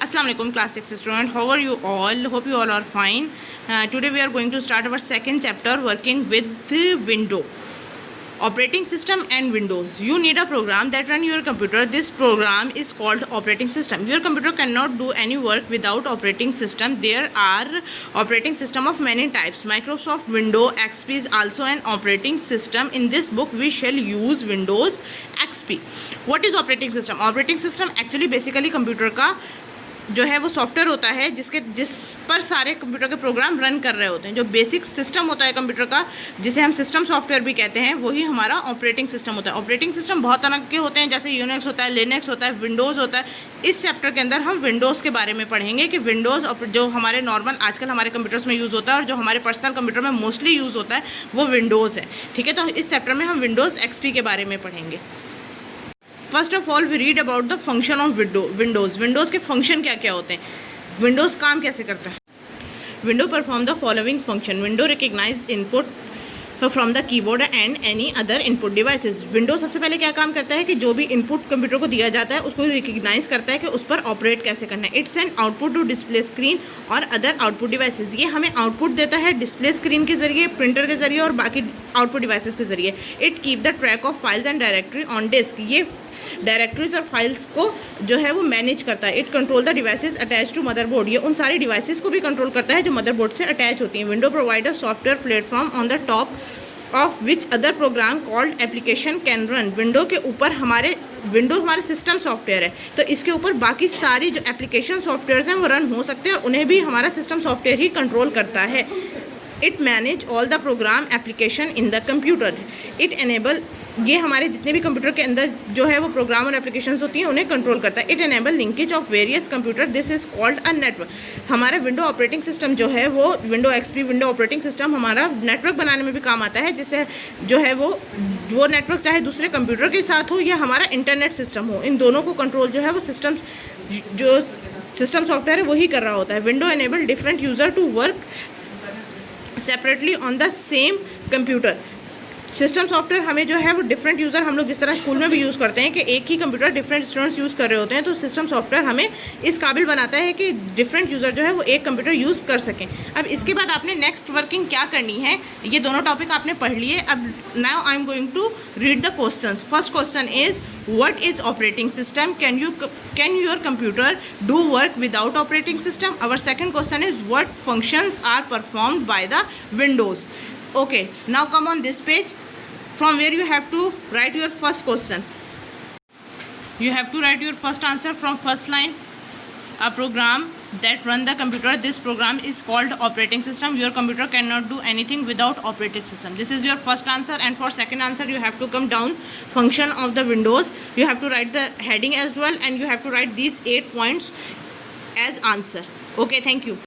Assalamu alaikum class 6 student, how are you all? Hope you all are fine. Today we are going to start our second chapter working with window operating system and windows. You need a program that run your computer. This program is called operating system. Your computer cannot do any work without operating system. There are operating system of many types. Microsoft Windows XP is also an operating system. In this book we shall use Windows XP. What is operating system? Operating system actually basically computer का जो है वो software होता है जिस पर सारे computer के प्रोग्राम रन कर रहे होते हैं. जो बेसिक सिस्टम होता है कंप्यूटर का, जिसे हम सिस्टम सॉफ्टवेयर भी कहते हैं, वही हमारा ऑपरेटिंग सिस्टम होता है. ऑपरेटिंग सिस्टम बहुत तरह के होते हैं, जैसे यूनिक्स होता है, लिनक्स होता है, विंडोज़ होता है. इस चैप्टर के अंदर हम विंडोज़ के बारे में पढ़ेंगे कि विंडोज़ जो हमारे नॉर्मल आजकल हमारे कंप्यूटर्स में यूज़ होता है और जो हमारे पर्सनल कंप्यूटर में मोस्टली यूज़ होता है वो विंडोज़ है. ठीक है, तो इस चैप्टर में हम विंडोज़ XP के बारे में पढ़ेंगे. First of all we read about the function of windows के फंक्शन क्या क्या होते हैं, विंडोज़ काम कैसे करता है. Window perform the following function. Window recognise input from the keyboard and any other input devices. Window सबसे पहले क्या काम करता है कि जो भी इनपुट कंप्यूटर को दिया जाता है उसको रिकग्नाइज करता है कि उस पर ऑपरेट कैसे करना है. It's an output to display screen और अदर आउटपुट डिवाइसेस. ये हमें आउटपुट देता है डिस्प्ले स्क्रीन के जरिए, प्रिंटर के जरिए और बाकी आउटपुट डिवाइसेस के जरिए. It keep the track of files and directory on disk. ये डायरेक्टरीज और फाइल्स को जो है वो मैनेज करता है. It control the devices attach to motherboard. ये उन सारी डिवाइसेस को भी कंट्रोल करता है जो मदरबोर्ड से अटैच होती हैं. Window provide a software platform on the top of which other program called application can run. विंडो के ऊपर हमारे सिस्टम सॉफ्टवेयर है, तो इसके ऊपर बाकी सारी जो एप्लीकेशन सॉफ्टवेयर हैं वो रन हो सकते हैं और उन्हें भी हमारा सिस्टम सॉफ्टवेयर ही कंट्रोल करता है. It manage all the programme application in the computer. It enable, ये हमारे जितने भी कंप्यूटर के अंदर जो है वो प्रोग्राम और एप्लीकेशंस होती हैं उन्हें कंट्रोल करता है. It enable linkage of various computer. This is called a network. हमारा विंडो ऑपरेटिंग सिस्टम जो है वो window XP window operating system हमारा नेटवर्क बनाने में भी काम आता है, जिससे जो है वो नेटवर्क चाहे दूसरे कंप्यूटर के साथ हो या हमारा इंटरनेट सिस्टम हो, इन दोनों को कंट्रोल जो है वो सिस्टम सॉफ्टवेयर है वही कर रहा होता है. Window enable different user to work separately on the same computer. System software हमें जो है वो डिफरेंट यूज़र, हम लोग जिस तरह स्कूल में भी यूज़ करते हैं कि एक ही कंप्यूटर डिफरेंट स्टूडेंट्स यूज़ कर रहे होते हैं, तो सिस्टम सॉफ्टवेयर हमें इस काबिल बनाता है कि डिफरेंट यूज़र जो है वो एक कंप्यूटर यूज़ कर सकें. अब इसके बाद आपने नेक्स्ट वर्किंग क्या करनी है, ये दोनों टॉपिक आपने पढ़ लिए. अब now I am going to read the questions. First question is what is operating system? Can your computer do work without operating system? Our second question is what functions are performed by the windows? Okay, now come on this page from where you have to write your first question. You have to write your first answer from first line. A program that run the computer. This program is called operating system. Your computer cannot do anything without operating system. This is your first answer. And for second answer you have to come down function of the windows. You have to write the heading as well, and you have to write these 8 points as answer. Okay, thank you.